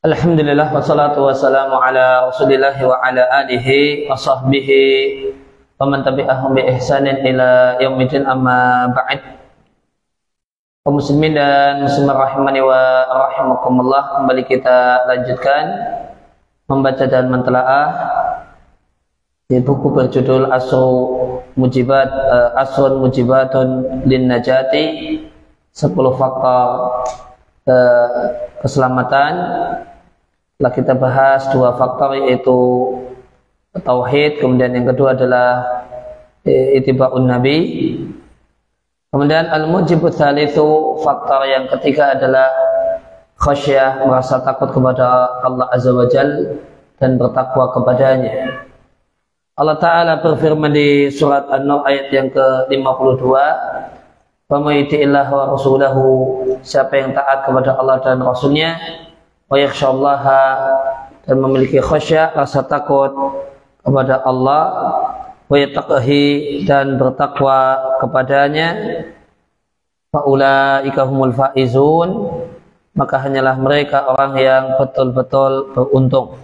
Alhamdulillah wassalatu wassalamu ala Rasulillah wa ala alihi wa sahbihi wa man tabi'ahum bi ihsanin ila yaumil amma ba'd. Kaum muslimin dan muslimat rahimani wa rahimakumullah, kembali kita lanjutkan membaca dan mentelaah di buku berjudul Asrun Mujibatun lin Najati, 10 faktor keselamatan. Telah kita bahas 2 faktor, yaitu tauhid, kemudian yang kedua adalah ittiba'un nabi. Kemudian al-mujibut tsalitsu, faktor yang ketiga adalah khasyah, merasa takut kepada Allah Azza wa Jalla dan bertakwa kepadanya. Allah Ta'ala berfirman di surat An-Nur ayat yang ke-52, "Wa may yuti'illah wa rasulahu", siapa yang taat kepada Allah dan Rasulnya, wa yakhshallaha, dan memiliki khasyah, rasa takut kepada Allah, wa yattaqi, dan bertakwa kepadanya, fa ulaika humul faizun, maka hanyalah mereka orang yang betul-betul beruntung.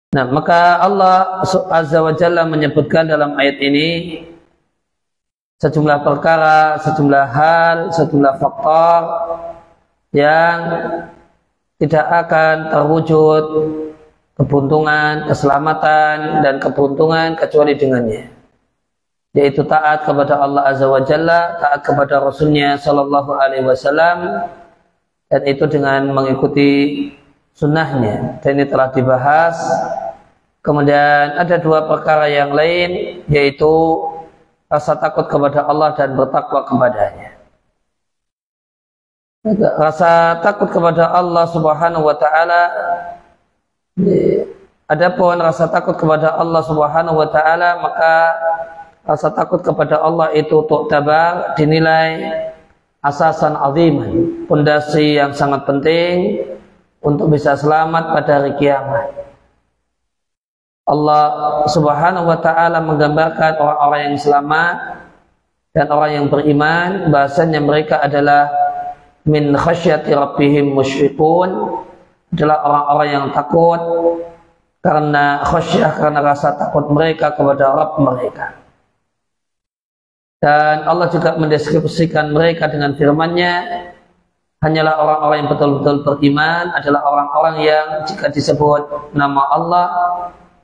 Nah, maka Allah Azza wa Jalla menyebutkan dalam ayat ini sejumlah perkara, sejumlah hal, sejumlah faktor yang tidak akan terwujud keberuntungan, keselamatan, dan keberuntungan kecuali dengannya, yaitu taat kepada Allah Azza wa Jalla, taat kepada Rasulnya Sallallahu Alaihi Wasallam, dan itu dengan mengikuti sunnahnya. Dan ini telah dibahas. Kemudian ada 2 perkara yang lain, yaitu rasa takut kepada Allah dan bertakwa kepadanya. Rasa takut kepada Allah Subhanahu wa Ta'ala, adapun rasa takut kepada Allah Subhanahu wa Ta'ala, maka rasa takut kepada Allah itu tu'tabar, dinilai asasan aziman, pondasi yang sangat penting untuk bisa selamat pada hari kiamat. Allah Subhanahu wa Ta'ala menggambarkan orang-orang yang selamat dan orang yang beriman, bahasanya mereka adalah min khasyati rabbihim musyfiqun, adalah orang-orang yang takut karena khasyah, karena rasa takut mereka kepada Rabb mereka. Dan Allah juga mendeskripsikan mereka dengan firman-Nya, hanyalah orang-orang yang betul-betul beriman adalah orang-orang yang jika disebut nama Allah,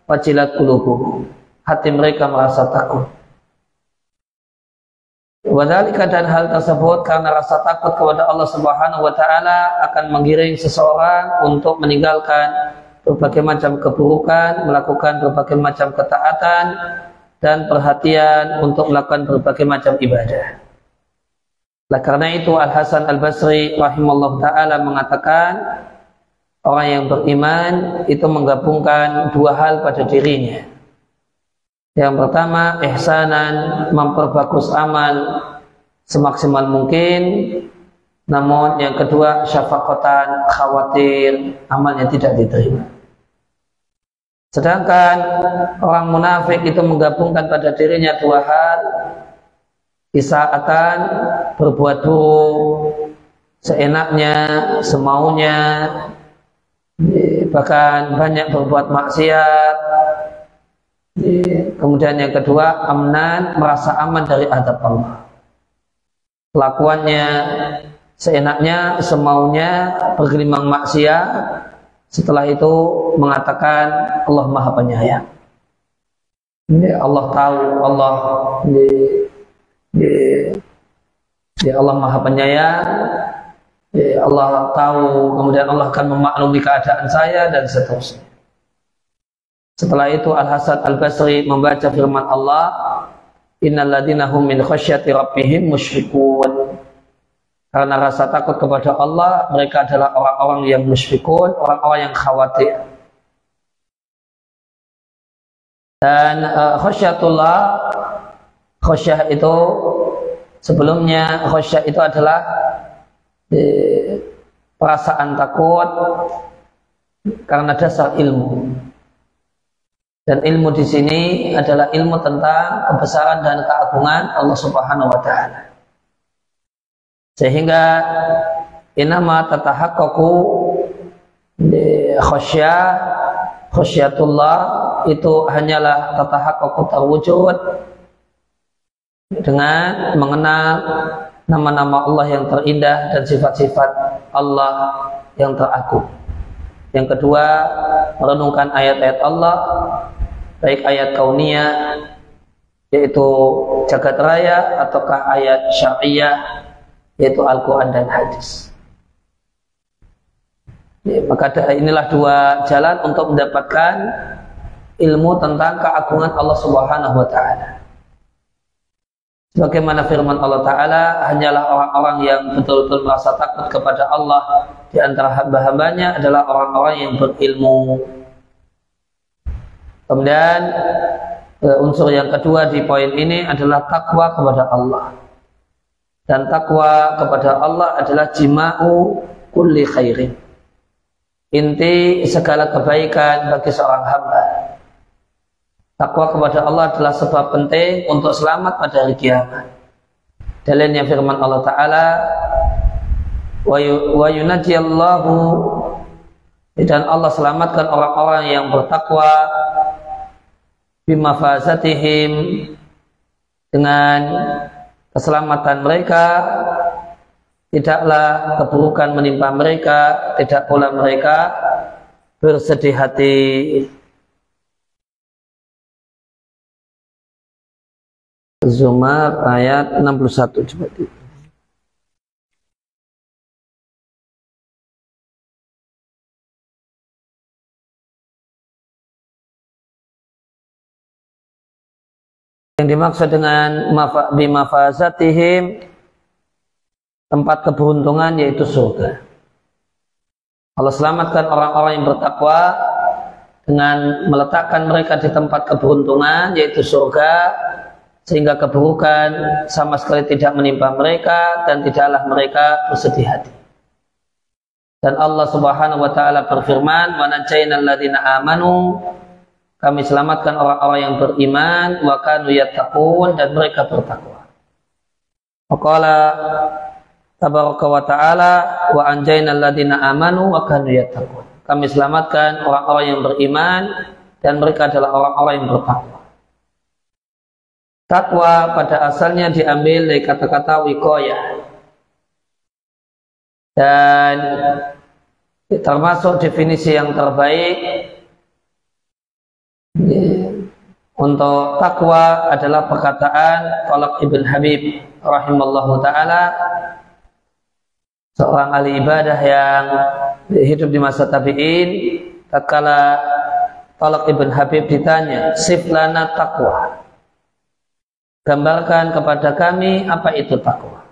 wajilat qulubuhum, hati mereka merasa takut. Wadhalika, dan hal tersebut karena rasa takut kepada Allah Subhanahu wa Ta'ala akan menggiring seseorang untuk meninggalkan berbagai macam keburukan, melakukan berbagai macam ketaatan, dan perhatian untuk melakukan berbagai macam ibadah. Nah, karena itu Al-Hasan Al-Basri rahimahullah ta'ala mengatakan, orang yang beriman itu menggabungkan 2 hal pada dirinya. Yang pertama, ihsanan, memperbagus amal semaksimal mungkin. Namun yang kedua, syafaqatan, khawatir amalnya tidak diterima. Sedangkan orang munafik itu menggabungkan pada dirinya 2 hal, isaatan, berbuat buruk seenaknya, semaunya, bahkan banyak berbuat maksiat, Kemudian yang kedua, amnan, merasa aman dari azab Allah. Kelakuannya seenaknya, semaunya, bergelimang maksiat, setelah itu mengatakan Allah Maha Penyayang. Allah tahu, Allah Maha Penyayang, Allah tahu, kemudian Allah akan memaklumi keadaan saya, dan seterusnya. Setelah itu Al-Hasan Al-Basri membaca firman Allah, innal ladzina hum min khasyati rabbihim musyrikun. Karena rasa takut kepada Allah, mereka adalah orang-orang yang musyrikun, orang-orang yang khawatir. Dan khasyatullah, khasyah itu sebelumnya, khasyah itu adalah perasaan takut karena dasar ilmu. Dan ilmu di sini adalah ilmu tentang kebesaran dan keagungan Allah Subhanahu wa taala. Sehingga inama tatahaqqaqu khasyatullah itu hanyalah tatahaqqaqu terwujud dengan mengenal nama-nama Allah yang terindah dan sifat-sifat Allah yang teragung. Yang kedua, merenungkan ayat-ayat Allah, baik ayat kauniyah yaitu jagat raya ataukah ayat syariah yaitu Al-Quran dan hadis. Maka inilah dua jalan untuk mendapatkan ilmu tentang keagungan Allah Subhanahu wa taala. Sebagaimana firman Allah Ta'ala, hanyalah orang-orang yang betul-betul merasa takut kepada Allah di antara hamba-hambanya adalah orang-orang yang berilmu. Kemudian unsur yang kedua di poin ini adalah takwa kepada Allah. Dan takwa kepada Allah adalah jima'u kulli khairin, inti segala kebaikan bagi seorang hamba. Takwa kepada Allah adalah sebab penting untuk selamat pada hari kiamat. Dalilnya firman Allah Ta'ala, wa yunajjiyallahu, dan Allah selamatkan orang-orang yang bertakwa bimafazatihim, dengan keselamatan mereka, tidaklah keburukan menimpa mereka, tidak pula mereka bersedih hati. Zumar ayat 61 coba di. Yang dimaksud dengan bimafazatihim, tempat keberuntungan, yaitu surga. Allah selamatkan orang-orang yang bertakwa dengan meletakkan mereka di tempat keberuntungan, yaitu surga, sehingga keburukan sama sekali tidak menimpa mereka dan tidaklah mereka bersedih hati. Dan Allah Subhanahu wa taala berfirman, "Wa najjaynal ladzina amanu", kami selamatkan orang-orang yang beriman, wa kanu yattaqun, dan mereka bertakwa. Waqala tabaraka wa ta'ala, wa anjaynal ladzina amanu wa kanu yattaqun. Kami selamatkan orang-orang yang beriman dan mereka adalah orang-orang yang bertakwa. Takwa pada asalnya diambil dari kata-kata wiqayah, dan termasuk definisi yang terbaik untuk takwa adalah perkataan Talaq ibn Habib rahimallahu ta'ala, seorang ahli ibadah yang hidup di masa tabi'in. Tatkala Talaq ibn Habib ditanya, siflana takwa, gambarkan kepada kami apa itu takwa.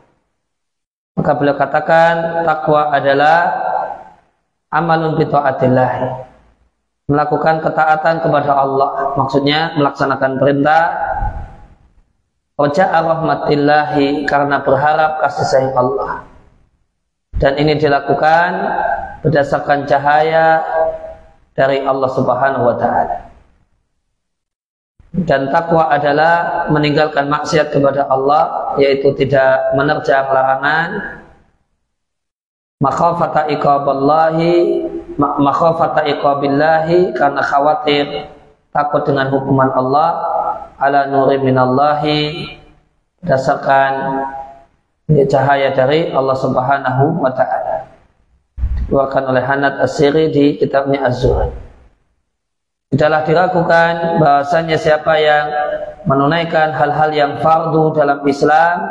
Maka beliau katakan, takwa adalah amalun bi ta'atillah, melakukan ketaatan kepada Allah, maksudnya melaksanakan perintah, raja'a rahmatillahi, karena berharap kasih sayang Allah. Dan ini dilakukan berdasarkan cahaya dari Allah Subhanahu wa taala. Dan takwa adalah meninggalkan maksiat kepada Allah, yaitu tidak menerjang larangan, makhafata iqabillahi, karena khawatir takut dengan hukuman Allah ala nuri minallahi, berdasarkan cahaya dari Allah Subhanahu wa ta'ala. Dikeluarkan oleh Hanad As-Siri di kitabnya Az-Zuhd. Tidaklah diragukan bahwasanya siapa yang menunaikan hal-hal yang fardu dalam Islam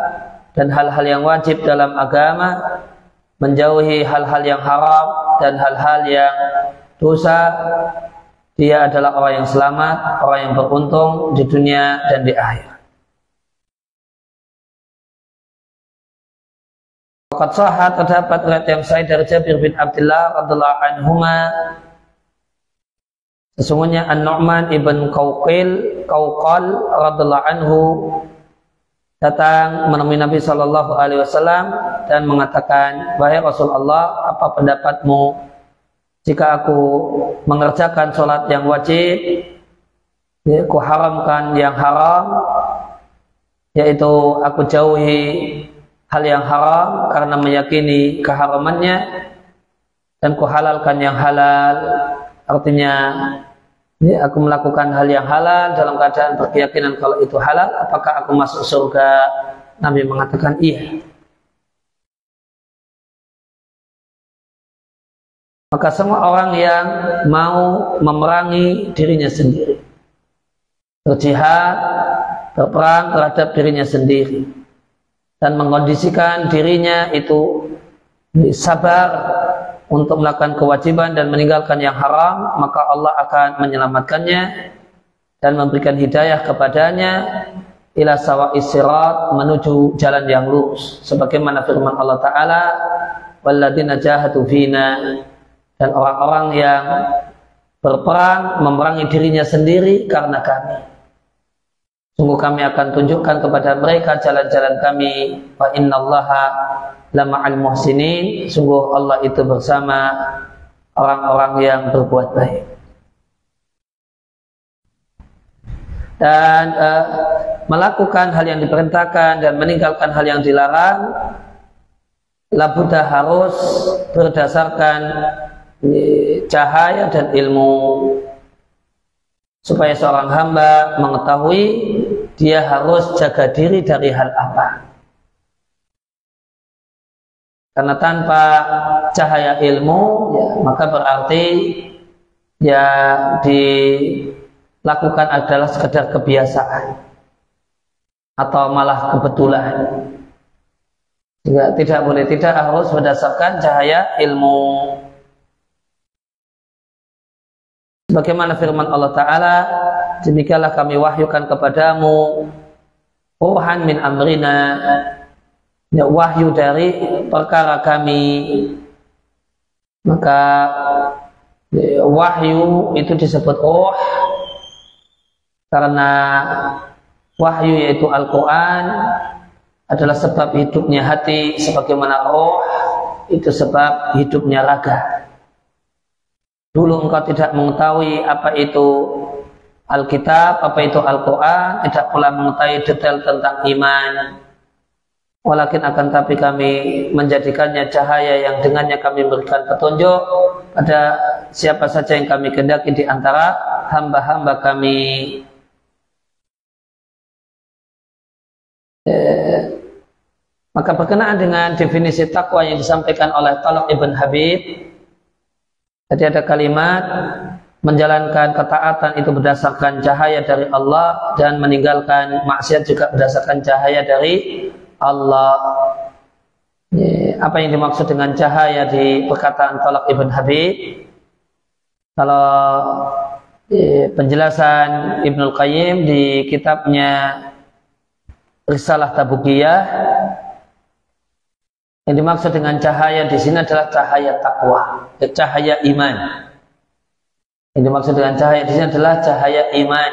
dan hal-hal yang wajib dalam agama, menjauhi hal-hal yang haram dan hal-hal yang dosa, dia adalah orang yang selamat, orang yang beruntung di dunia dan di akhirat. Waqad shahha, terdapat riwayat yang sahih dari Jabir bin Abdullah radhiyallahu anhuma, sesungguhnya An-Nu'man ibn Qawqal radhiyallahu anhu datang menemui Nabi sallallahu alaihi wasallam dan mengatakan, "Wahai Rasulullah, apa pendapatmu jika aku mengerjakan sholat yang wajib, aku haramkan yang haram, yaitu aku jauhi hal yang haram karena meyakini keharamannya, dan ku halalkan yang halal." Artinya aku melakukan hal yang halal dalam keadaan berkeyakinan kalau itu halal, apakah aku masuk surga? Nabi mengatakan iya. Maka semua orang yang mau memerangi dirinya sendiri, berjihad, berperang terhadap dirinya sendiri, dan mengkondisikan dirinya itu sabar untuk melakukan kewajiban dan meninggalkan yang haram, maka Allah akan menyelamatkannya dan memberikan hidayah kepadanya ila sawa'is sirat, menuju jalan yang lurus, sebagaimana firman Allah Ta'ala, walladzina jahadu fina, dan orang-orang yang berperang memerangi dirinya sendiri karena kami, sungguh kami akan tunjukkan kepada mereka jalan-jalan kami, wa innallaha lama'al muhsinin, sungguh Allah itu bersama orang-orang yang berbuat baik. Dan melakukan hal yang diperintahkan dan meninggalkan hal yang dilarang, labudda harus berdasarkan cahaya dan ilmu, supaya seorang hamba mengetahui dia harus jaga diri dari hal apa. Karena tanpa cahaya ilmu, ya, maka berarti yang dilakukan adalah sekedar kebiasaan atau malah kebetulan. Sehingga tidak harus berdasarkan cahaya ilmu. Sebagaimana firman Allah Ta'ala, demikianlah kami wahyukan kepadamu ruhan min amrina, ya, wahyu dari perkara kami. Maka ya, wahyu itu disebut ruh karena wahyu yaitu Al-Quran adalah sebab hidupnya hati, sebagaimana ruh itu sebab hidupnya raga. Dulu engkau tidak mengetahui apa itu Alkitab, apa itu Al-Quran, tidak pula mengetahui detail tentang iman. Walakin akan tapi kami menjadikannya cahaya yang dengannya kami berikan petunjuk pada siapa saja yang kami kehendaki di antara hamba-hamba kami. Maka berkenaan dengan definisi takwa yang disampaikan oleh Talq ibn Habib, tadi ada kalimat menjalankan ketaatan itu berdasarkan cahaya dari Allah, dan meninggalkan maksiat juga berdasarkan cahaya dari Allah. Apa yang dimaksud dengan cahaya di perkataan Talq ibn Habib? Kalau penjelasan Ibnul Qayyim di kitabnya Risalah Tabukiyah, yang dimaksud dengan cahaya di sini adalah cahaya takwa, cahaya iman. Yang dimaksud dengan cahaya di sini adalah cahaya iman,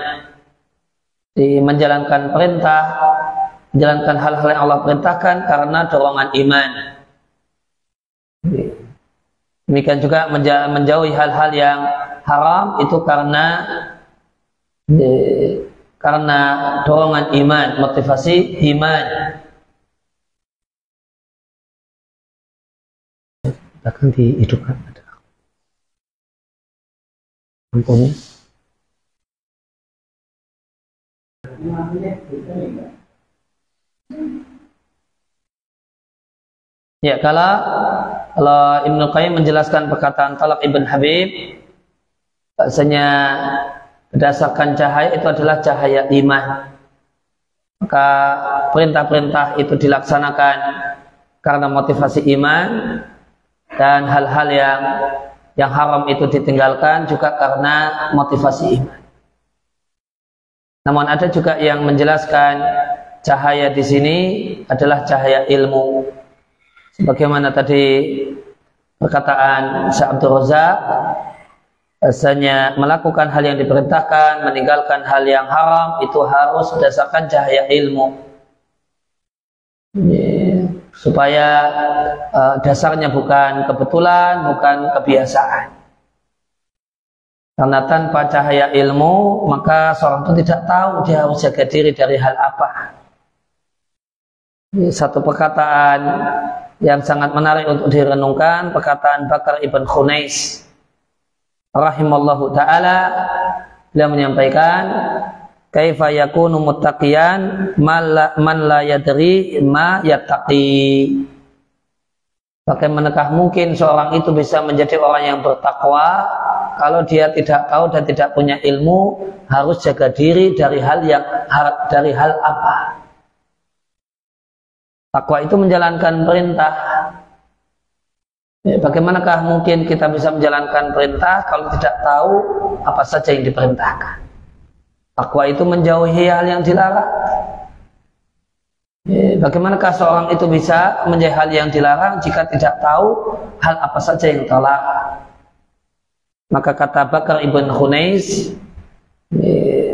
di menjalankan perintah, menjalankan hal-hal yang Allah perintahkan karena dorongan iman. Demikian juga menjauhi hal-hal yang haram itu karena dorongan iman, motivasi iman. Akan dihidupkan ada lampunya. Ya, kalau Ibnu Qayyim menjelaskan perkataan Talaq ibn Habib, bahasanya berdasarkan cahaya itu adalah cahaya iman. Maka perintah-perintah itu dilaksanakan karena motivasi iman, dan hal-hal yang haram itu ditinggalkan juga karena motivasi iman. Namun ada juga yang menjelaskan cahaya di sini adalah cahaya ilmu. Sebagaimana tadi perkataan Syekh Abdul Razak, bahasanya melakukan hal yang diperintahkan, meninggalkan hal yang haram itu harus berdasarkan cahaya ilmu, supaya dasarnya bukan kebetulan, bukan kebiasaan. Karena tanpa cahaya ilmu maka seorang itu tidak tahu dia harus jaga diri dari hal apa. Satu perkataan yang sangat menarik untuk direnungkan, perkataan Bakar ibn Khunais rahimallahu ta'ala. Beliau menyampaikan, kaifa yakunu muttaqiyan man la yadri ma yattaqi. Bagaimanakah mungkin seorang itu bisa menjadi orang yang bertakwa kalau dia tidak tahu dan tidak punya ilmu harus jaga diri dari hal apa? Takwa itu menjalankan perintah. Bagaimanakah mungkin kita bisa menjalankan perintah kalau tidak tahu apa saja yang diperintahkan? Takwa itu menjauhi hal yang dilarang. Bagaimanakah seorang itu bisa menjauhi hal yang dilarang jika tidak tahu hal apa saja yang terlarang? Maka kata Bakar ibn Khunais,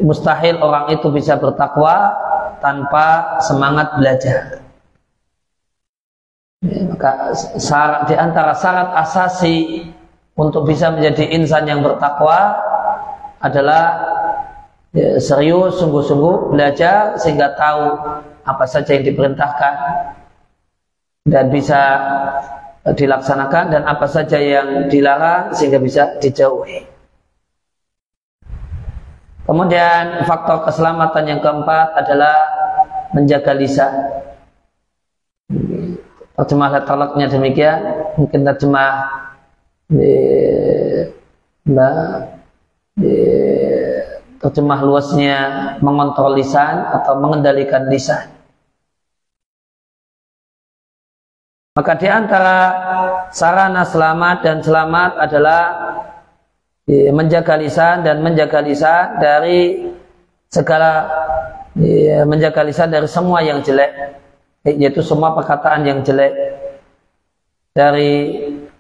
mustahil orang itu bisa bertakwa tanpa semangat belajar. Maka di antara syarat asasi untuk bisa menjadi insan yang bertakwa adalah serius, sungguh-sungguh belajar sehingga tahu apa saja yang diperintahkan dan bisa dilaksanakan, dan apa saja yang dilarang sehingga bisa dijauhi. Kemudian faktor keselamatan yang keempat adalah menjaga lisan. Terjemah talaknya demikian, mungkin terjemah terjemah luasnya mengontrol lisan atau mengendalikan lisan. Maka di antara sarana selamat dan selamat adalah menjaga lisan dan menjaga lisan dari segala, menjaga lisan dari semua yang jelek, yaitu semua perkataan yang jelek.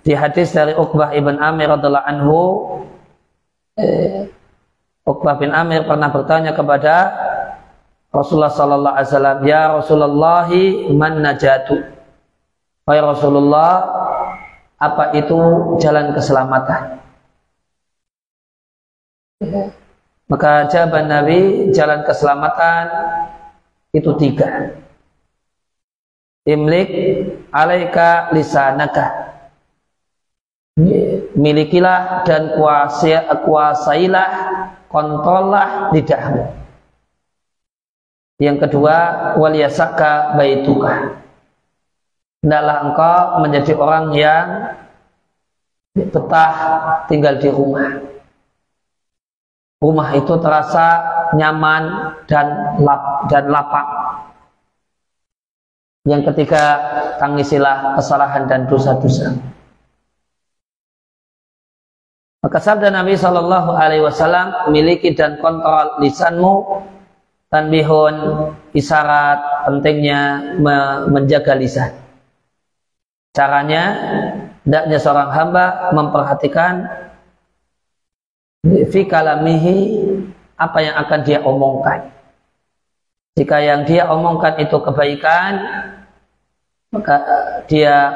Di hadis dari Uqbah ibn Amir radhiallahu anhu, Uqbah bin Amir pernah bertanya kepada Rasulullah sallallahu alaihi wasallam, "Ya Rasulullah, man najatu?" Wahai Rasulullah, apa itu jalan keselamatan? Maka jawaban Nabi, jalan keselamatan itu 3. Imlik alaika lisanaka, milikilah dan kuasailah, kontrollah lidahmu. Yang kedua, waliyasaka baituka, hendaklah engkau menjadi orang yang betah tinggal di rumah. Rumah itu terasa nyaman dan lapang. Yang ketiga, tangisilah kesalahan dan dosa-dosa. Maka sabda Nabi Shallallahu Alaihi Wasallam, miliki dan kontrol lisanmu, tanbihun, isyarat pentingnya menjaga lisan. Caranya, hendaknya seorang hamba memperhatikan fi kalamihi, apa yang akan dia omongkan. Jika yang dia omongkan itu kebaikan, maka dia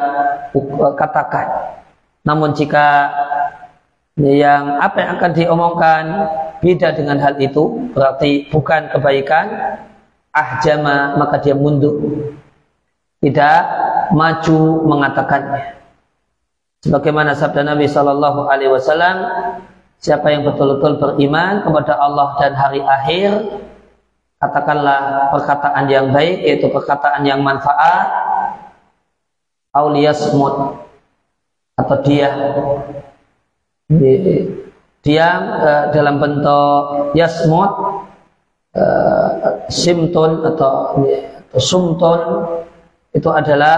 katakan. Namun jika apa yang akan diomongkan beda dengan hal itu, berarti bukan kebaikan, ahjama, maka dia mundur, tidak maju mengatakannya. Sebagaimana sabda Nabi Shallallahu Alaihi Wasallam, siapa yang betul-betul beriman kepada Allah dan hari akhir, katakanlah perkataan yang baik, yaitu perkataan yang manfaat, auliyasmut, atau diam dalam bentuk yasmut, simtun atau sumtun, itu adalah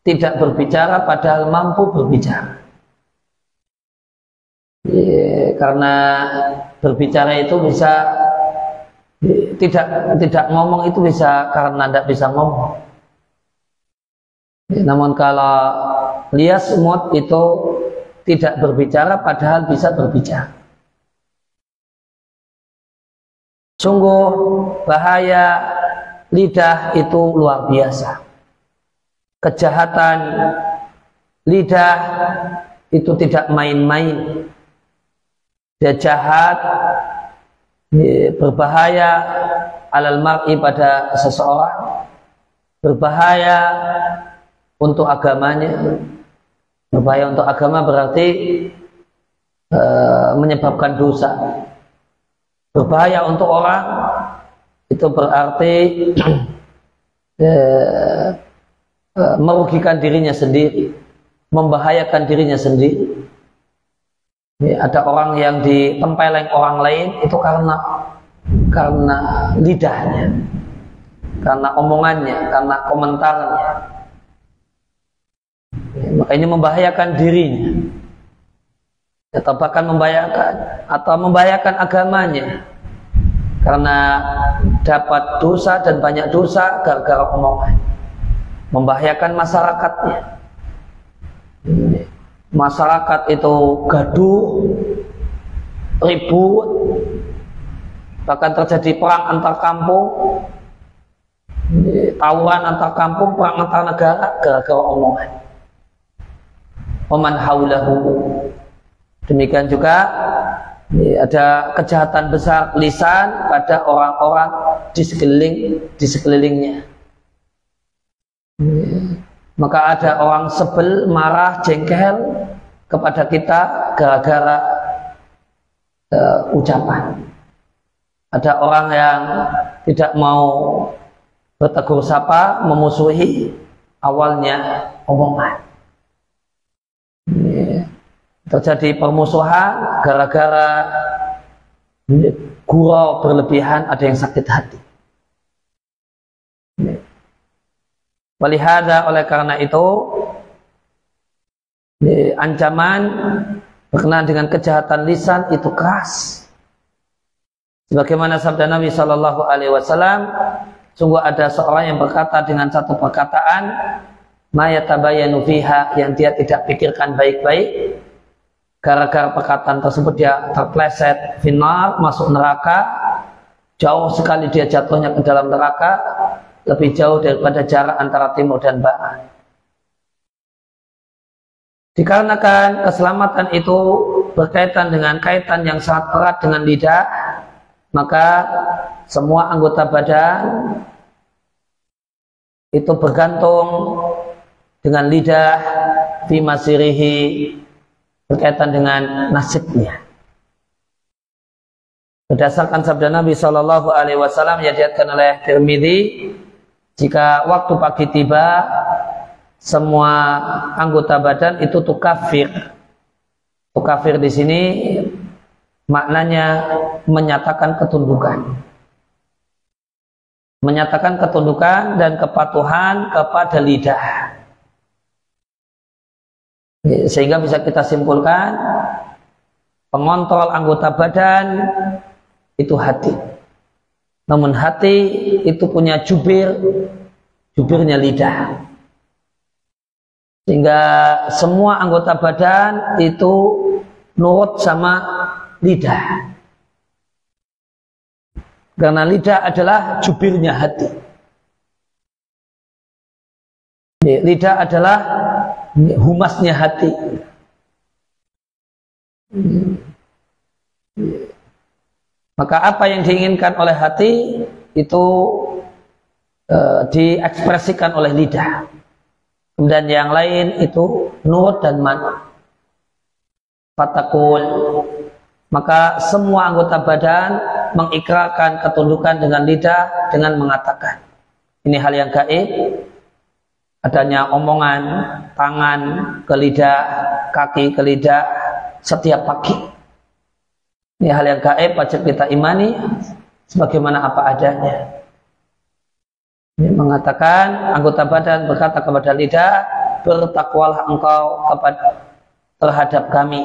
tidak berbicara padahal mampu berbicara. Karena berbicara itu bisa tidak ngomong, itu bisa karena tidak bisa ngomong. Namun kalau liyasmut itu tidak berbicara padahal bisa berbicara. Sungguh bahaya lidah itu luar biasa. Kejahatan lidah itu tidak main-main. Dia jahat, berbahaya alal mar'i pada seseorang, berbahaya untuk agamanya. Berbahaya untuk agama berarti menyebabkan dosa. Berbahaya untuk orang itu berarti merugikan dirinya sendiri, membahayakan dirinya sendiri. Ada orang yang ditempeleng orang lain itu karena lidahnya, karena omongannya, karena komentarnya. Maka ini membahayakan dirinya, atau bahkan membahayakan agamanya, karena dapat dosa dan banyak dosa gara-gara omongan. Membahayakan masyarakatnya. Masyarakat itu gaduh, ribut, bahkan terjadi perang antar kampung, tawuran antar kampung, perang antar negara gara-gara omongan. Waman haulahu. Demikian juga ada kejahatan besar lisan pada orang-orang di sekelilingnya. Maka ada orang sebel, marah, jengkel kepada kita gara-gara ucapan. Ada orang yang tidak mau bertegur sapa, memusuhi, awalnya omongan. Terjadi permusuhan gara-gara gurau berlebihan, ada yang sakit hati. Walihada, oleh karena itu ancaman berkenaan dengan kejahatan lisan itu keras. Sebagaimana sabda Nabi Shallallahu Alaihi Wasallam, sungguh ada seorang yang berkata dengan satu perkataan, ma yatabayanu fiha, yang dia tidak pikirkan baik-baik, gara-gara perkataan tersebut dia terpleset finnar, masuk neraka, jauh sekali dia jatuhnya ke dalam neraka, lebih jauh daripada jarak antara timur dan barat. Dikarenakan keselamatan itu berkaitan dengan kaitan yang sangat erat dengan lidah, maka semua anggota badan itu bergantung dengan lidah, fi masirihi, berkaitan dengan nasibnya. Berdasarkan sabda Nabi Shallallahu Alaihi Wasallam yang diriwayatkan oleh Tirmidzi, jika waktu pagi tiba, semua anggota badan itu tukafir. Tukafir di sini maknanya menyatakan ketundukan. Menyatakan ketundukan dan kepatuhan kepada lidah. Sehingga bisa kita simpulkan, pengontrol anggota badan itu hati. Namun hati itu punya jubirnya lidah. Sehingga semua anggota badan itu nurut sama lidah. Karena lidah adalah jubirnya hati. Lidah adalah humasnya hati. Maka apa yang diinginkan oleh hati itu diekspresikan oleh lidah. Kemudian yang lain itu nurut dan manut. Fatakul, maka semua anggota badan mengikrarkan ketundukan dengan lidah dengan mengatakan. Ini hal yang gaib, adanya omongan tangan ke lidah, kaki ke lidah setiap pagi. Ini hal yang gaib, wajib kita imani sebagaimana apa adanya. Ini mengatakan anggota badan berkata kepada lidah, bertakwalah engkau terhadap kami.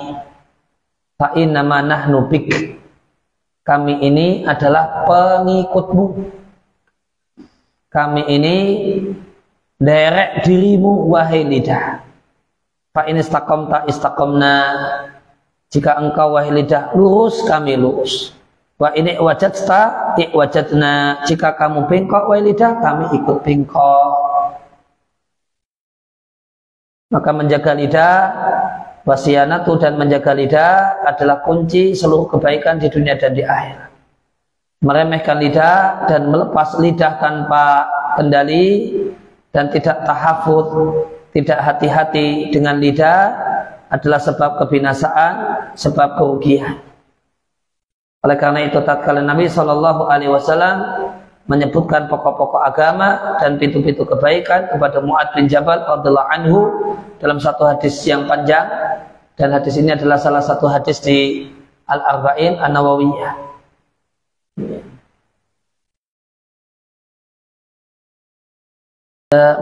Fa innama nahnu bik. Kami ini adalah pengikutmu. Kami ini derek dirimu wahai lidah. Fa in istaqamta istaqamna. Jika engkau wahai lidah lurus, kami lurus. Wa ini wajadta iwajadna. Jika kamu bengkok wahai lidah, kami ikut bengkok. Maka menjaga lidah, wasiyanatu, dan menjaga lidah adalah kunci seluruh kebaikan di dunia dan di akhirat. Meremehkan lidah dan melepas lidah tanpa kendali dan tidak tahafudz, tidak hati-hati dengan lidah adalah sebab kebinasaan, sebab kerugian. Oleh karena itu tatkala Nabi SAW menyebutkan pokok-pokok agama dan pintu-pintu kebaikan kepada Mu'adz bin Jabal radhiyallahu anhu dalam satu hadis yang panjang, dan hadis ini adalah salah satu hadis di Al-Arba'in An-Nawawiyah.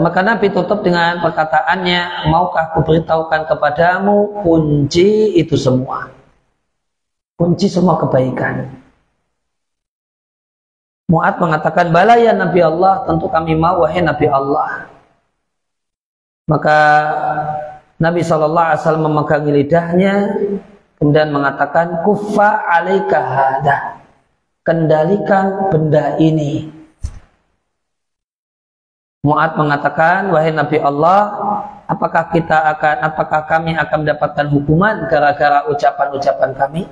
Maka Nabi tutup dengan perkataannya, maukah kuberitahukan kepadamu kunci itu semua, kunci semua kebaikan. Mu'adz mengatakan, bala ya Nabi Allah, tentu kami mau wahai Nabi Allah. Maka Nabi SAW memegangi lidahnya, kemudian mengatakan, kuffa alaika hada, kendalikan benda ini. Mu'adz mengatakan, wahai Nabi Allah, apakah kami akan mendapatkan hukuman gara-gara ucapan-ucapan kami?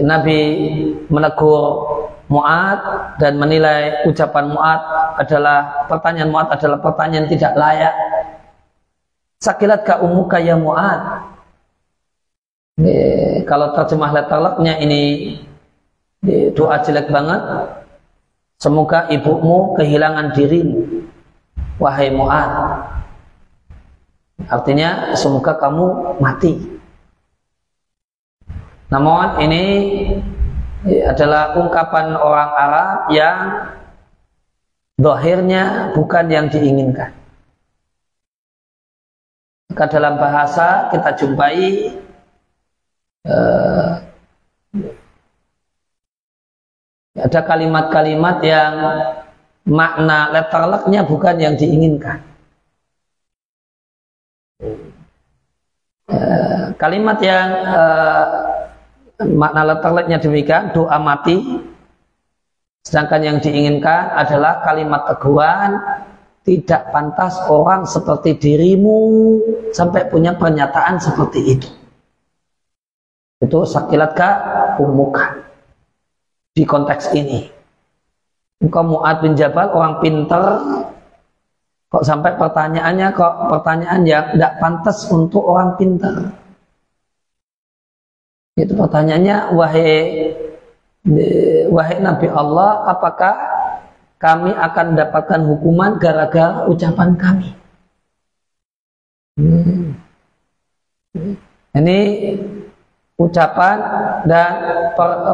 Nabi menegur Mu'adz dan menilai ucapan Mu'adz adalah, pertanyaan Mu'adz adalah pertanyaan tidak layak. Sakilatka ummuka ya Mu'adz. Kalau terjemah letterlocknya ini doa jelek banget. Semoga ibumu kehilangan dirimu, wahai Mu'adz. Artinya semoga kamu mati. Namun ini adalah ungkapan orang Arab yang zahirnya bukan yang diinginkan. Maka dalam bahasa kita jumpai ada kalimat-kalimat yang makna letterlocknya bukan yang diinginkan. Kalimat yang makna letterlocknya demikian, doa mati. Sedangkan yang diinginkan adalah kalimat teguran, tidak pantas orang seperti dirimu sampai punya pernyataan seperti itu. Itu sakilatka ummuka. Di konteks ini, engkau Mu'adz bin Jabal orang pinter, kok sampai pertanyaannya pertanyaan yang tidak pantas untuk orang pinter. Itu pertanyaannya, wahai Nabi Allah, apakah kami akan mendapatkan hukuman gara-gara ucapan kami? Ini ucapan dan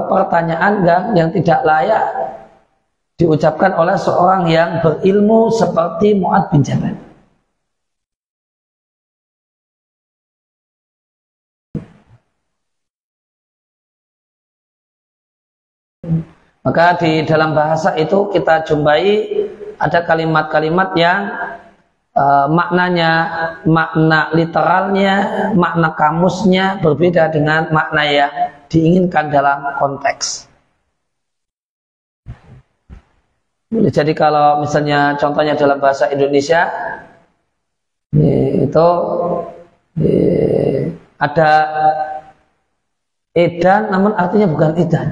pertanyaan yang tidak layak diucapkan oleh seorang yang berilmu seperti Mu'adz bin Jabal. Maka di dalam bahasa itu kita jumpai ada kalimat-kalimat yang maknanya, makna literalnya, makna kamusnya berbeda dengan makna yang diinginkan dalam konteks. Jadi kalau misalnya contohnya dalam bahasa Indonesia itu ada edan namun artinya bukan edan.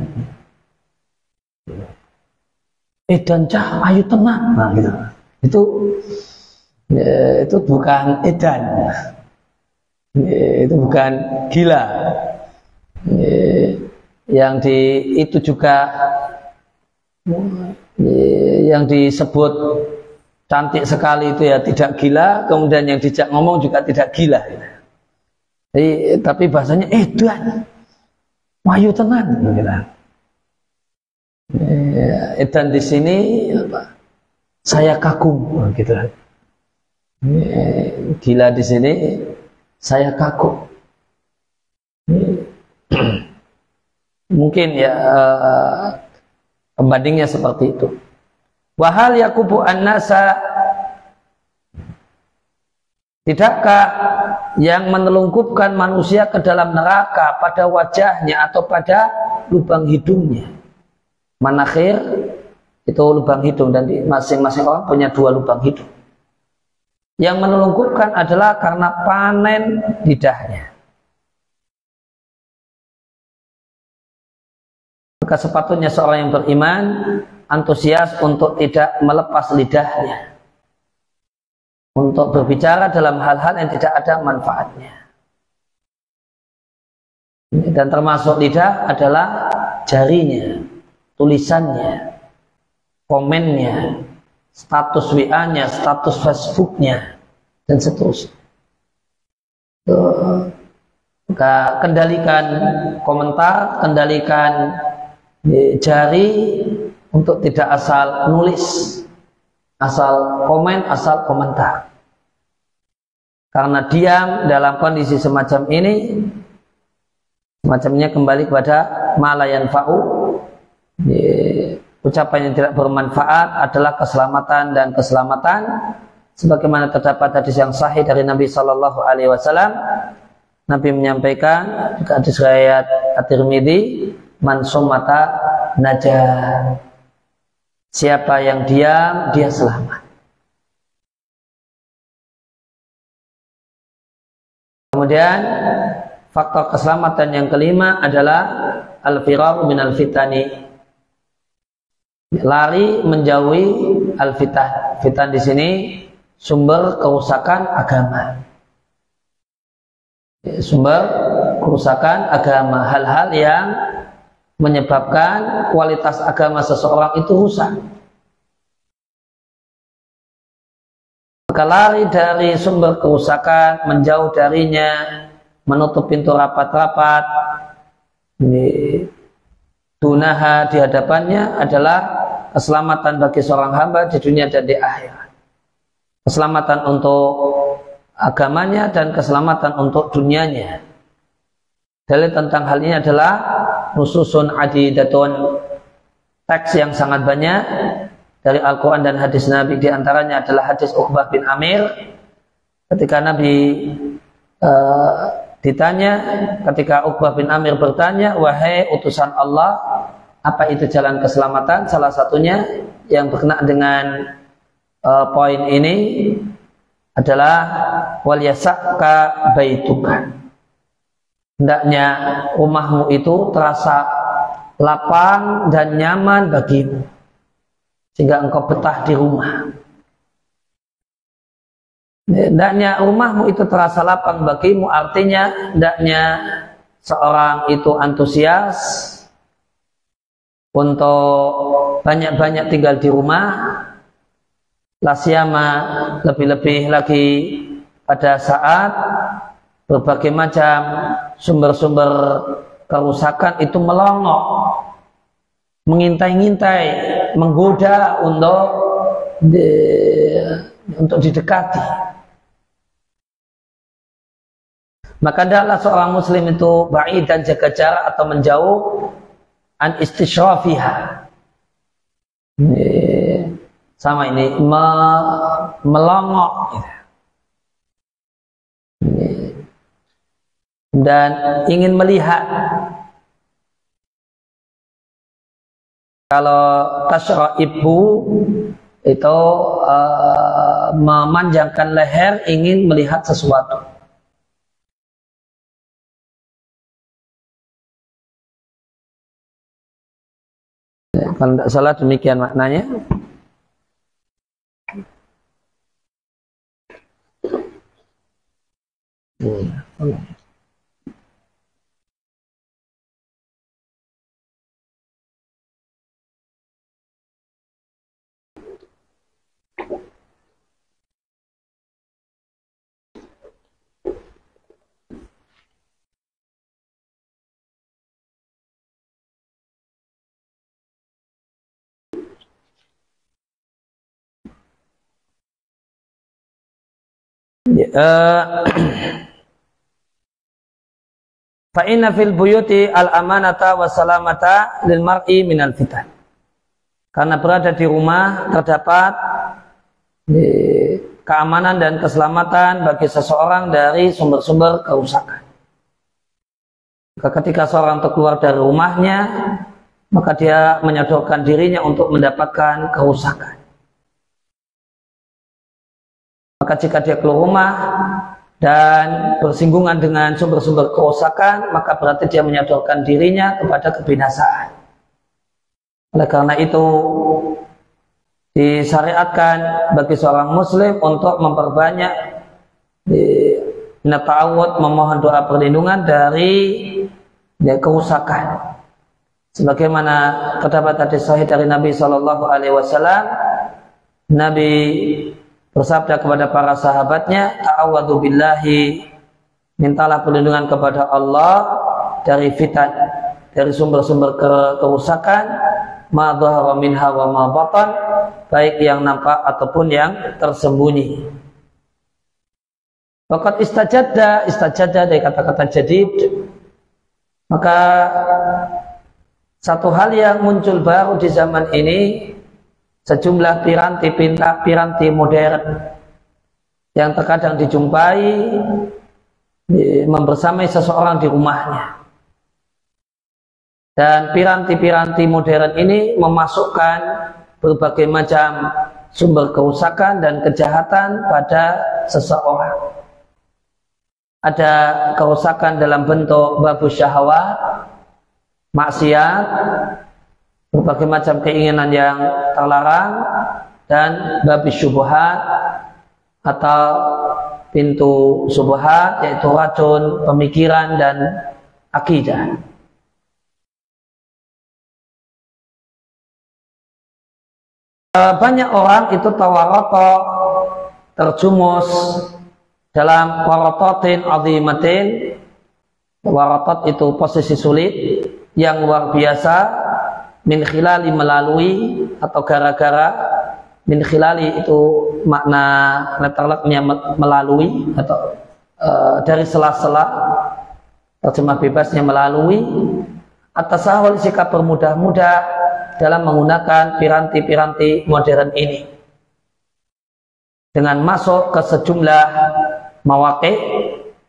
Edan cah ayu tenang, nah, gitu. Itu bukan edan, itu bukan gila. itu juga yang disebut cantik sekali itu ya tidak gila, kemudian yang dijak ngomong juga tidak gila. Tapi bahasanya Tuhan wahyu tenan gitu. Dan di sini saya kagum gitu. Gila di sini saya kagum. Mungkin ya pembandingnya seperti itu. Wahal yakubu an-nasa, tidakkah yang menelungkupkan manusia ke dalam neraka pada wajahnya atau pada lubang hidungnya? Manakhir itu lubang hidung, dan masing-masing orang punya 2 lubang hidung. Yang menelungkupkan adalah karena panen lidahnya. Maka sepatutnya seorang yang beriman antusias untuk tidak melepas lidahnya, untuk berbicara dalam hal-hal yang tidak ada manfaatnya. Dan termasuk lidah adalah jarinya, tulisannya, komennya, status WA-nya, status Facebook-nya, dan seterusnya. Maka kendalikan komentar, kendalikan jari untuk tidak asal nulis, asal komen, asal komentar. Karena diam dalam kondisi semacam ini, semacamnya kembali kepada malayan fa'u. Ucapan yang tidak bermanfaat adalah keselamatan, dan keselamatan sebagaimana terdapat hadis yang sahih dari Nabi Shallallahu Alaihi Wasallam. Nabi menyampaikan juga hadis riwayat At-Tirmidzi, man sumata najah, siapa yang diam dia selamat. Kemudian faktor keselamatan yang kelima adalah al-firaru minal fitani, lari menjauhi al-fitan. Fitan di sini sumber kerusakan agama. Sumber kerusakan agama, hal-hal yang menyebabkan kualitas agama seseorang itu rusak. Maka lari dari sumber kerusakan, menjauh darinya, menutup pintu rapat-rapat, dunaha, di hadapannya adalah keselamatan bagi seorang hamba di dunia dan di akhirat. Keselamatan untuk agamanya dan keselamatan untuk dunianya. Dalil tentang hal ini adalah nususun adidatun, teks yang sangat banyak dari Al-Quran dan hadis Nabi. Di antaranya adalah hadis Uqbah bin Amir ketika Nabi ditanya, ketika Uqbah bin Amir bertanya, wahai utusan Allah, apa itu jalan keselamatan? Salah satunya yang berkenaan dengan poin ini adalah wal yasaka baituka, hendaknya rumahmu itu terasa lapang dan nyaman bagimu sehingga engkau betah di rumah. Hendaknya rumahmu itu terasa lapang bagimu, artinya hendaknya seorang itu antusias untuk banyak-banyak tinggal di rumah, lasyama lebih-lebih lagi pada saat berbagai macam sumber-sumber kerusakan itu melongok, mengintai-ngintai, menggoda untuk didekati. Maka hendaklah seorang muslim itu ba'id dan jaga jarak atau menjauh an istisyrafiha. Sama ini melongok dan ingin melihat. Kalau tasyraibu itu memanjangkan leher, ingin melihat sesuatu. Kalau tidak salah demikian maknanya. Fa inna fil buyuti al amanata wa salamata lil mar'i minal fitan. Karena berada di rumah terdapat keamanan dan keselamatan bagi seseorang dari sumber-sumber kerusakan. Ketika seorang keluar dari rumahnya, maka dia menyodorkan dirinya untuk mendapatkan kerusakan. Maka jika dia keluar rumah dan bersinggungan dengan sumber-sumber kerusakan, maka berarti dia menyodorkan dirinya kepada kebinasaan. Oleh karena itu disyariatkan bagi seorang muslim untuk memperbanyak ta'awud, memohon doa perlindungan dari kerusakan. Sebagaimana terdapat hadis sahih dari Nabi SAW, Nabi bersabda kepada para sahabatnya, ta'awwadhu billahi, mintalah perlindungan kepada Allah dari fitan, dari sumber-sumber kerusakan, ma dhahara minha wa ma batan, baik yang nampak ataupun yang tersembunyi. Waqad istajadda dari kata-kata jadid, maka satu hal yang muncul baru di zaman ini, sejumlah piranti modern yang terkadang dijumpai membersamai seseorang di rumahnya. Dan piranti-piranti modern ini memasukkan berbagai macam sumber kerusakan dan kejahatan pada seseorang. Ada kerusakan dalam bentuk babu syahwat, maksiat, berbagai macam keinginan yang terlarang, dan babi syubhat atau pintu syubhat, yaitu racun pemikiran dan akidah. Banyak orang itu tawaroto, terjumus dalam warototin azimatin. Warotot itu posisi sulit yang luar biasa, min khilali, melalui atau gara-gara. Min khilali itu makna letterleknya melalui atau dari sela-sela, terjemah bebasnya melalui, atas sahul, sikap bermudah-mudah dalam menggunakan piranti-piranti modern ini dengan masuk ke sejumlah mawaqi,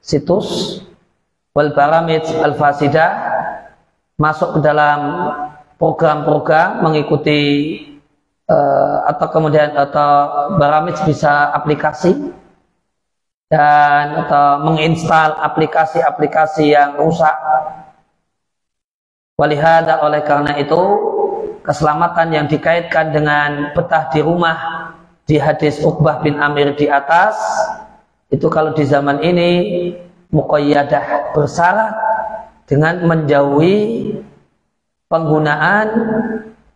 situs, wal baramij al fasidah, masuk ke dalam program-program, mengikuti atau baramij bisa aplikasi, dan atau menginstal aplikasi-aplikasi yang rusak. Walihada, oleh karena itu keselamatan yang dikaitkan dengan betah di rumah di hadis Uqbah bin Amir di atas, itu kalau di zaman ini muqayyadah, bersyarat dengan menjauhi penggunaan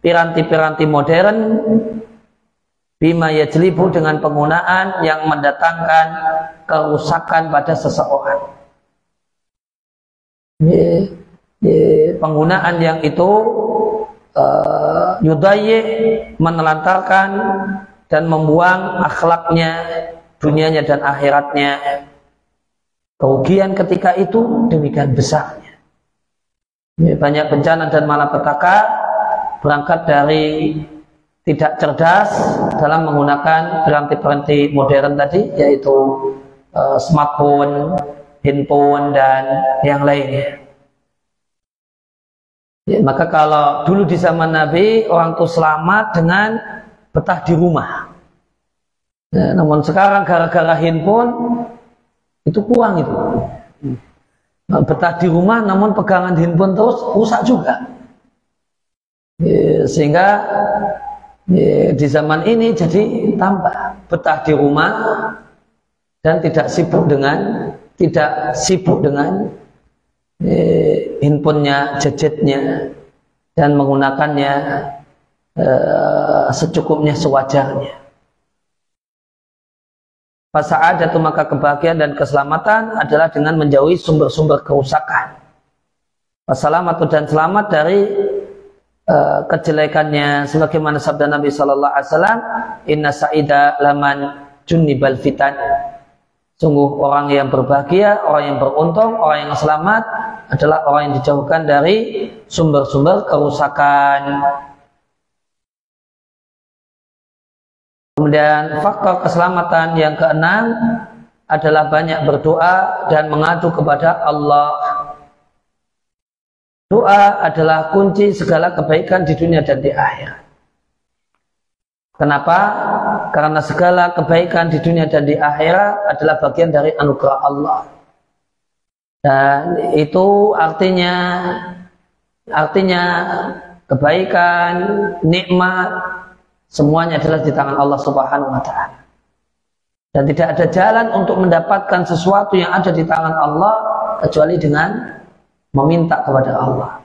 piranti-piranti modern, bima yajlibu, dengan penggunaan yang mendatangkan kerusakan pada seseorang. Penggunaan yang itu yudayyi, menelantarkan dan membuang akhlaknya, dunianya dan akhiratnya. Kerugian ketika itu demikian besarnya. Banyak bencana dan malapetaka berangkat dari tidak cerdas dalam menggunakan piranti-piranti modern tadi, yaitu smartphone, handphone, dan yang lainnya. Maka kalau dulu di zaman Nabi, orang itu selamat dengan betah di rumah. Namun sekarang gara-gara handphone itu kurang itu. Betah di rumah namun pegangan handphone terus rusak juga. Sehingga di zaman ini jadi tambah betah di rumah dan tidak sibuk dengan handphonenya, gadgetnya, dan menggunakannya secukupnya, sewajarnya. Fasa'adatu, maka kebahagiaan dan keselamatan adalah dengan menjauhi sumber-sumber kerusakan. Fasalamatu, dan selamat dari kejelekannya, sebagaimana sabda Nabi SAW, inna sa'ida laman junnibal fitan, Sungguh orang yang berbahagia, orang yang beruntung, orang yang selamat adalah orang yang dijauhkan dari sumber-sumber kerusakan. Kemudian faktor keselamatan yang keenam adalah banyak berdoa dan mengadu kepada Allah. Doa adalah kunci segala kebaikan di dunia dan di akhirat. Kenapa? Karena segala kebaikan di dunia dan di akhirat adalah bagian dari anugerah Allah. Dan itu artinya kebaikan, nikmat, semuanya adalah di tangan Allah Subhanahu wa Ta'ala. Dan tidak ada jalan untuk mendapatkan sesuatu yang ada di tangan Allah kecuali dengan meminta kepada Allah.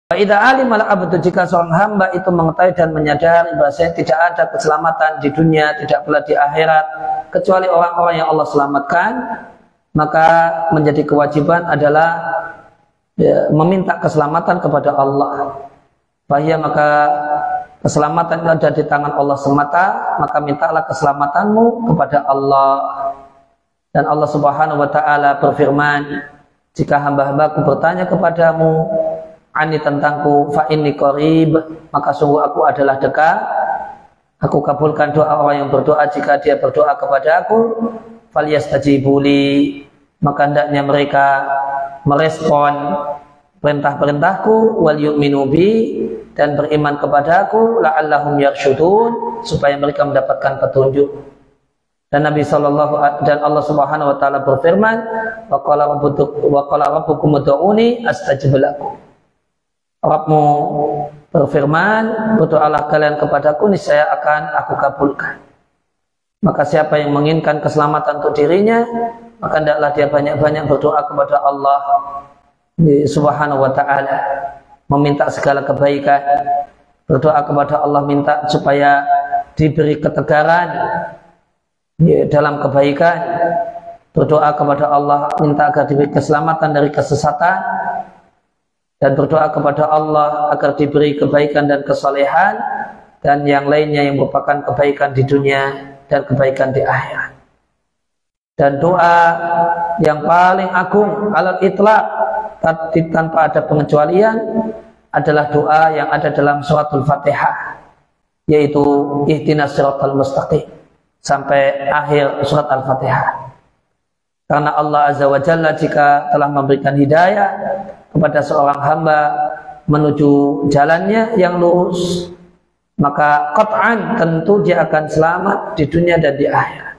Faidah alim al-abdu, jika seorang hamba itu mengetahui dan menyadari bahwasanya tidak ada keselamatan di dunia, tidak pula di akhirat kecuali orang-orang yang Allah selamatkan, maka menjadi kewajiban adalah meminta keselamatan kepada Allah. Bahaya, maka keselamatan itu ada di tangan Allah semata, maka mintalah keselamatanmu kepada Allah. Dan Allah Subhanahu wa Ta'ala berfirman, jika hamba-hambaku bertanya kepadamu ani tentangku, fa inni qarib, maka sungguh aku adalah dekat. Aku kabulkan doa orang yang berdoa jika dia berdoa kepada aku. Falyastajibuli, maka hendaknya mereka merespon perintah-perintahku, wal yu'minu bi, dan beriman kepadaku, la'allahum yarsyudun, supaya mereka mendapatkan petunjuk. Dan Nabi dan Allah Subhanahu wa Ta'ala berfirman, wa qala rabbukum ud'uni astajib lakum. Rabbmu berfirman, berdoalah kalian kepadaku, niscaya akan aku kabulkan. Maka siapa yang menginginkan keselamatan untuk dirinya, maka hendaklah dia banyak-banyak berdoa kepada Allah Subhanahu wa Ta'ala, meminta segala kebaikan. Berdoa kepada Allah, minta supaya diberi ketegaran dalam kebaikan. Berdoa kepada Allah, minta agar diberi keselamatan dari kesesatan. Dan berdoa kepada Allah agar diberi kebaikan dan kesalehan dan yang lainnya yang merupakan kebaikan di dunia dan kebaikan di akhirat. Dan doa yang paling agung alal itlaq tanpa ada pengecualian adalah doa yang ada dalam suratul Fatihah, yaitu ihdinas siratal mustaqim sampai akhir surat Al-Fatihah. Karena Allah Azza wa Jalla jika telah memberikan hidayah kepada seorang hamba menuju jalannya yang lurus, maka qat'an tentu dia akan selamat di dunia dan di akhirat.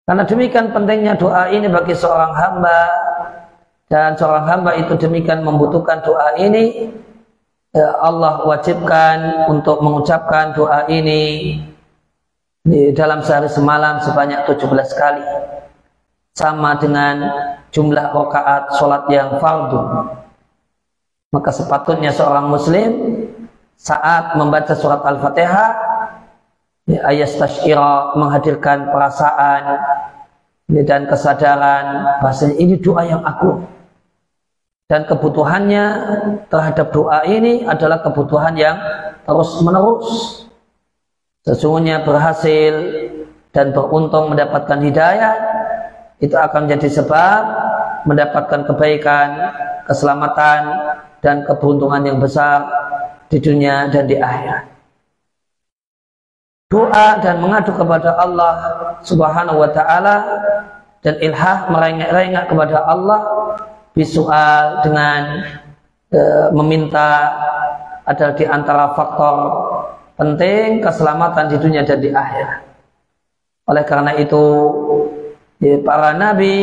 Karena demikian pentingnya doa ini bagi seorang hamba, dan seorang hamba itu demikian membutuhkan doa ini, Allah wajibkan untuk mengucapkan doa ini dalam sehari semalam sebanyak 17 kali, sama dengan jumlah rakaat sholat yang fardu. Maka sepatutnya seorang muslim saat membaca surat Al-Fatihah, ayastashira, menghadirkan perasaan dan kesadaran bahasanya ini doa yang agung, dan kebutuhannya terhadap doa ini adalah kebutuhan yang terus menerus. Sesungguhnya berhasil dan beruntung mendapatkan hidayah itu akan menjadi sebab mendapatkan kebaikan, keselamatan, dan keberuntungan yang besar di dunia dan di akhirat. Doa dan mengadu kepada Allah Subhanahu wa Ta'ala dan ilhah, merengek-rengek kepada Allah bisual, dengan meminta, adalah di antara faktor penting keselamatan di dunia dan di akhirat. Oleh karena itu para nabi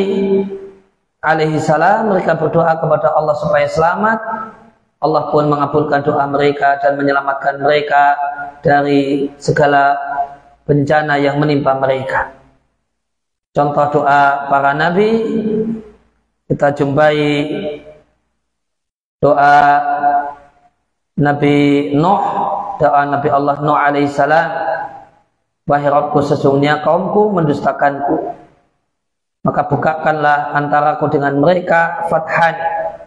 alaihi salam mereka berdoa kepada Allah supaya selamat. Allah pun mengabulkan doa mereka dan menyelamatkan mereka dari segala bencana yang menimpa mereka. Contoh doa para nabi kita jumpai doa Nabi Nuh, doa Nabi Allah Nuh alaihi salam, wahai Rabbku, sesungguhnya kaumku mendustakanku. maka bukakanlah antaraku dengan mereka fathan,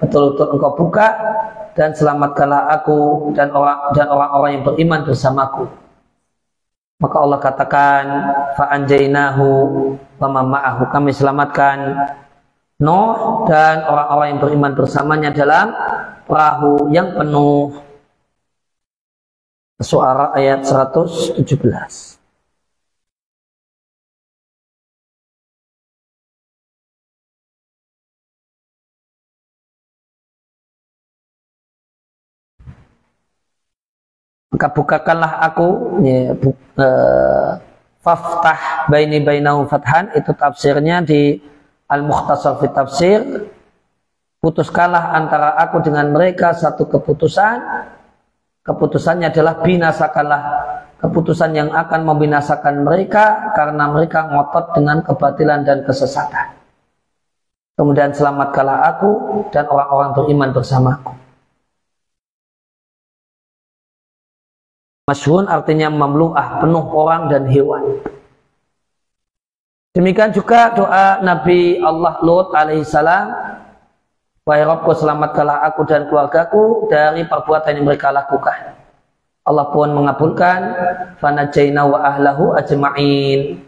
betul-betul engkau buka, dan selamatkanlah aku dan orang-orang yang beriman bersamaku. Maka Allah katakan, fa'anjainahu wa man ma'ahu, kami selamatkan Nuh dan orang-orang yang beriman bersamanya dalam perahu yang penuh. Suara ayat 117. Maka bukakanlah aku, faftah baini bainahu fathan, itu tafsirnya di Al-Mukhtasar fi Tafsir, putuskanlah antara aku dengan mereka satu keputusan. Keputusannya adalah binasakanlah, keputusan yang akan membinasakan mereka karena mereka ngotot dengan kebatilan dan kesesatan. Kemudian selamatkanlah aku dan orang-orang beriman bersamaku. Masyhun artinya mamlu'ah, penuh orang dan hewan. Demikian juga doa Nabi Allah Lut alaihissalam, wahai Rabbku, selamatkanlah aku dan keluargaku dari perbuatan yang mereka lakukan. Allah pun mengabulkan, fanajjayna wa ahlahu ajma'in,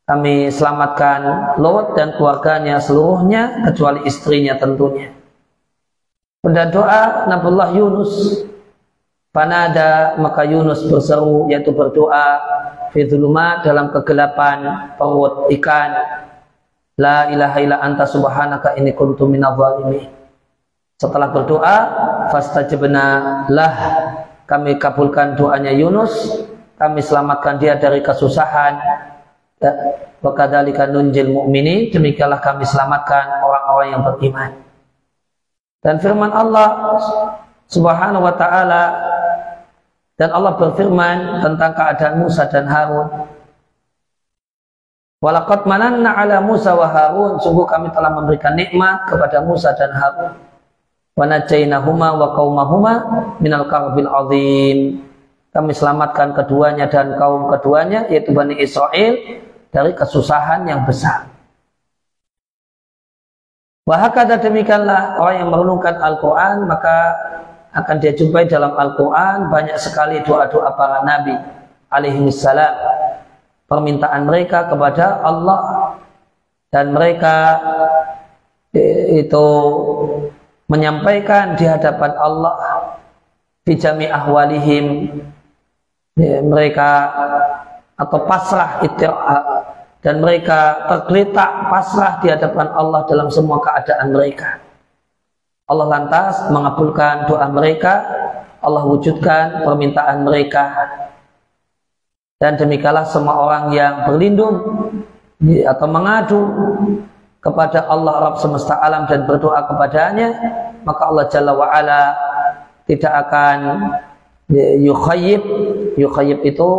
kami selamatkan Lut dan keluarganya seluruhnya kecuali istrinya tentunya. Dan doa Nabiullah Yunus, fanada, maka Yunus berseru, yaitu berdoa, fi dzulumat, dalam kegelapan perut ikan, la ilaha illa anta subhanaka inni kuntu minadz zalimin. Setelah berdoa, fastajabna lah, kami kabulkan doanya Yunus, kami selamatkan dia dari kesusahan. Wa kadzalika nunjil mu'minin, demikianlah kami selamatkan orang-orang yang beriman. Dan firman Allah Subhanahu wa taala, dan Allah berfirman tentang keadaan Musa dan Harun. Walaqad mananna ala Musa wa Harun, sungguh kami telah memberikan nikmat kepada Musa dan Harun. Wa najainahuma wa qaumahuma minal karbil azim, kami selamatkan keduanya dan kaum keduanya, yaitu Bani Israel, dari kesusahan yang besar. Wa hakadha, demikianlah orang yang merenungkan Al-Quran, maka akan dia jumpai dalam Al-Quran banyak sekali doa-doa para Nabi alaihissalam, permintaan mereka kepada Allah, dan mereka itu menyampaikan di hadapan Allah fi jami ahwalihim, mereka atau pasrah dan mereka tergeletak pasrah di hadapan Allah dalam semua keadaan mereka. Allah lantas mengabulkan doa mereka, Allah wujudkan permintaan mereka. Dan demikianlah semua orang yang berlindung atau mengadu kepada Allah Rabb semesta alam dan berdoa kepadanya, maka Allah Jalla wa'ala tidak akan yukhayyib itu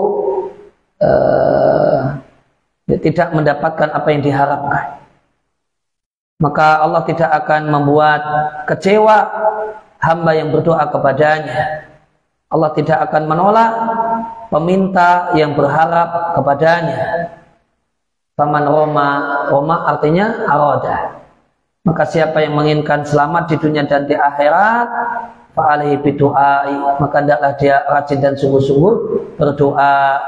tidak mendapatkan apa yang diharapkan. Maka Allah tidak akan membuat kecewa hamba yang berdoa kepadanya. Allah tidak akan menolak peminta yang berharap kepadanya. Faman Roma artinya arada. Maka siapa yang menginginkan selamat di dunia dan di akhirat, fa'alaihi bidu'ai, maka hendaklah dia rajin dan sungguh-sungguh berdoa.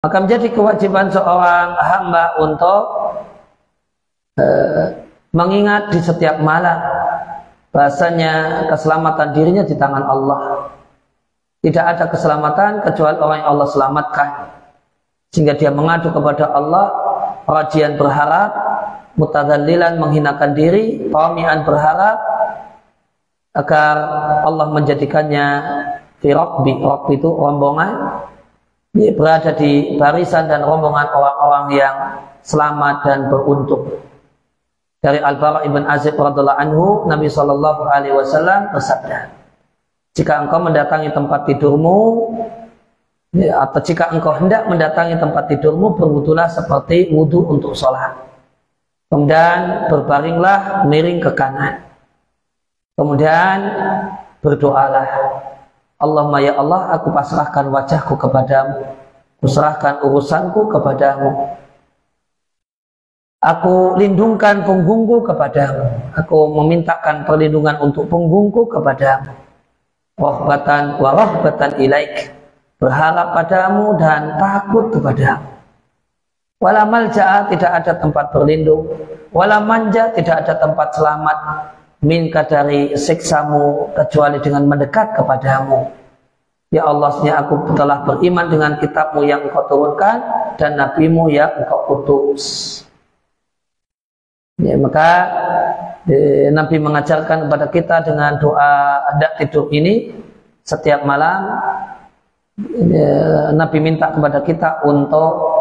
Maka menjadi kewajiban seorang hamba untuk mengingat di setiap malam bahasanya keselamatan dirinya di tangan Allah. Tidak ada keselamatan kecuali orang yang Allah selamatkan, sehingga dia mengadu kepada Allah, rajian berharap, mutadzallilan menghinakan diri, tamian berharap agar Allah menjadikannya fi rabbi itu rombongan, berada di barisan dan rombongan orang-orang yang selamat dan beruntung. Dari Al-Bara' ibn Azib radhiallahu anhu, Nabi SAW bersabda, jika engkau mendatangi tempat tidurmu, atau jika engkau hendak mendatangi tempat tidurmu, berwudulah seperti wudu untuk sholat. Kemudian berbaringlah miring ke kanan. Kemudian berdoalah, Allahumma ya Allah, aku pasrahkan wajahku kepadamu. kuserahkan urusanku kepadamu. Aku lindungkan punggungku kepadamu. Aku memintakan perlindungan untuk punggungku kepadamu. Rahbatan wa rahbatan ilaik. Berharap padamu dan takut kepadamu. Wala malja'a, tidak ada tempat berlindung. Wala manja, tidak ada tempat selamat. Minka, dari siksamu, kecuali dengan mendekat kepadamu. Ya Allah, aku telah beriman dengan kitabmu yang engkau turunkan dan nabimu yang engkau utus. Ya, maka Nabi mengajarkan kepada kita dengan doa hendak tidur ini setiap malam. Nabi minta kepada kita untuk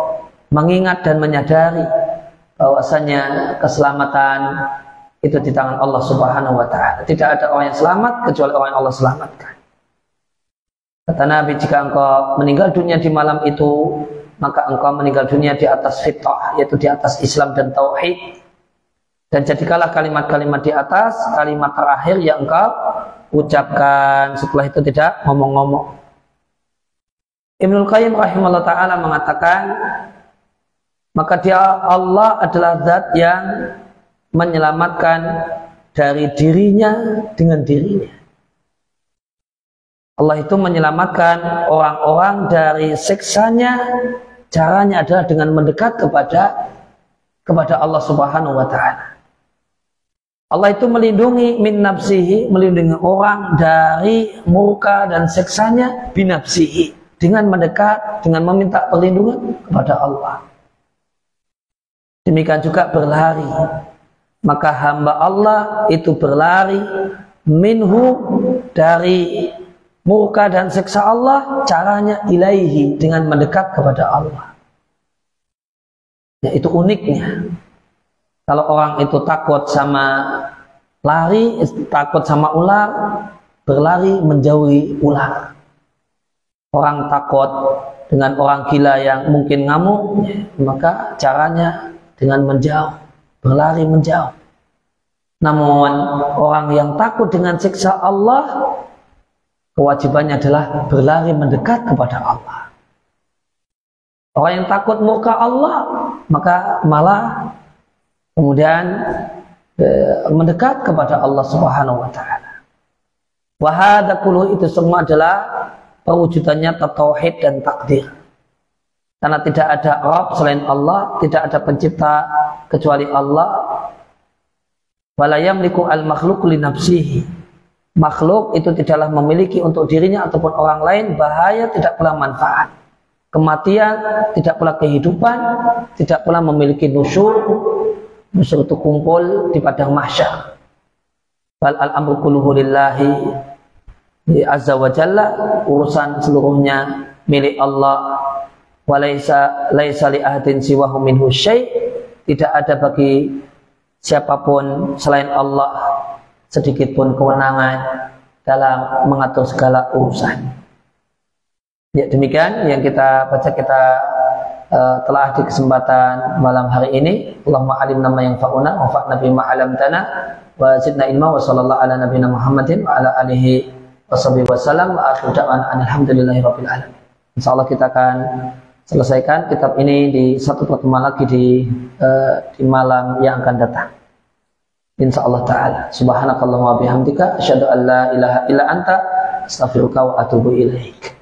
mengingat dan menyadari bahwasanya keselamatan itu di tangan Allah Subhanahu wa Ta'ala. Tidak ada orang yang selamat kecuali orang yang Allah selamatkan. Kata Nabi, jika engkau meninggal dunia di malam itu, maka engkau meninggal dunia di atas fitrah, yaitu di atas Islam dan tauhid. Dan jadikanlah kalimat-kalimat di atas kalimat terakhir yang engkau ucapkan, setelah itu tidak ngomong-ngomong. Ibnul Qayyim rahimahullah ta'ala mengatakan, maka dia Allah adalah zat yang menyelamatkan dari dirinya dengan dirinya. Allah itu menyelamatkan orang-orang dari siksanya. Caranya adalah dengan mendekat kepada Allah Subhanahu wa Ta'ala. Allah itu melindungi min nafsihi, melindungi orang dari murka dan siksanya binafsihi, dengan mendekat, dengan meminta perlindungan kepada Allah. Demikian juga berlari. Maka hamba Allah itu berlari minhu, dari murka dan siksa Allah. Caranya ilaihi, dengan mendekat kepada Allah. Ya, itu uniknya. Kalau orang itu takut sama lari, takut sama ular, berlari menjauhi ular. Orang takut dengan orang gila yang mungkin ngamuk, maka caranya dengan menjauh, berlari menjauh. Namun orang yang takut dengan siksa Allah, kewajibannya adalah berlari mendekat kepada Allah. Orang yang takut murka Allah, maka malah kemudian mendekat kepada Allah Subhanahu wa Ta'ala. Wa hadza kullu, itu semua adalah perwujudannya tauhid dan takdir. Karena tidak ada Rabb selain Allah, tidak ada pencipta kecuali Allah. Wala yamliku al-makhluq li nafsihi. Makhluk itu tidaklah memiliki untuk dirinya ataupun orang lain bahaya, tidak pula manfaat. Kematian, tidak pula kehidupan, tidak pula memiliki nusyur. Nusyur itu kumpul di padang mahsyar. Bal al-amru kulluhu lillahi azza wa jalla, urusan seluruhnya milik Allah. Wa laisa li ahadin siwahu minhu syai', tidak ada bagi siapapun selain Allah sedikit pun kewenangan dalam mengatur segala urusan. Ya, demikian yang kita baca, kita telah di kesempatan malam hari ini. Allahumma alimna ma yanfa'una wa fa'na bima 'allamtana wa zidna ilma, wa sallallahu ala nabiyyina Muhammadin wa ala alihi washabihi wasallam, wa akhiru da'wana alhamdulillahi rabbil alamin. Insyaallah kita akan selesaikan kitab ini di satu pertemuan lagi di malam yang akan datang, insyaallah taala. Subhanakallahumma wa bihamdika asyhadu an la ilaha illa anta astaghfiruka wa atubu ilaik.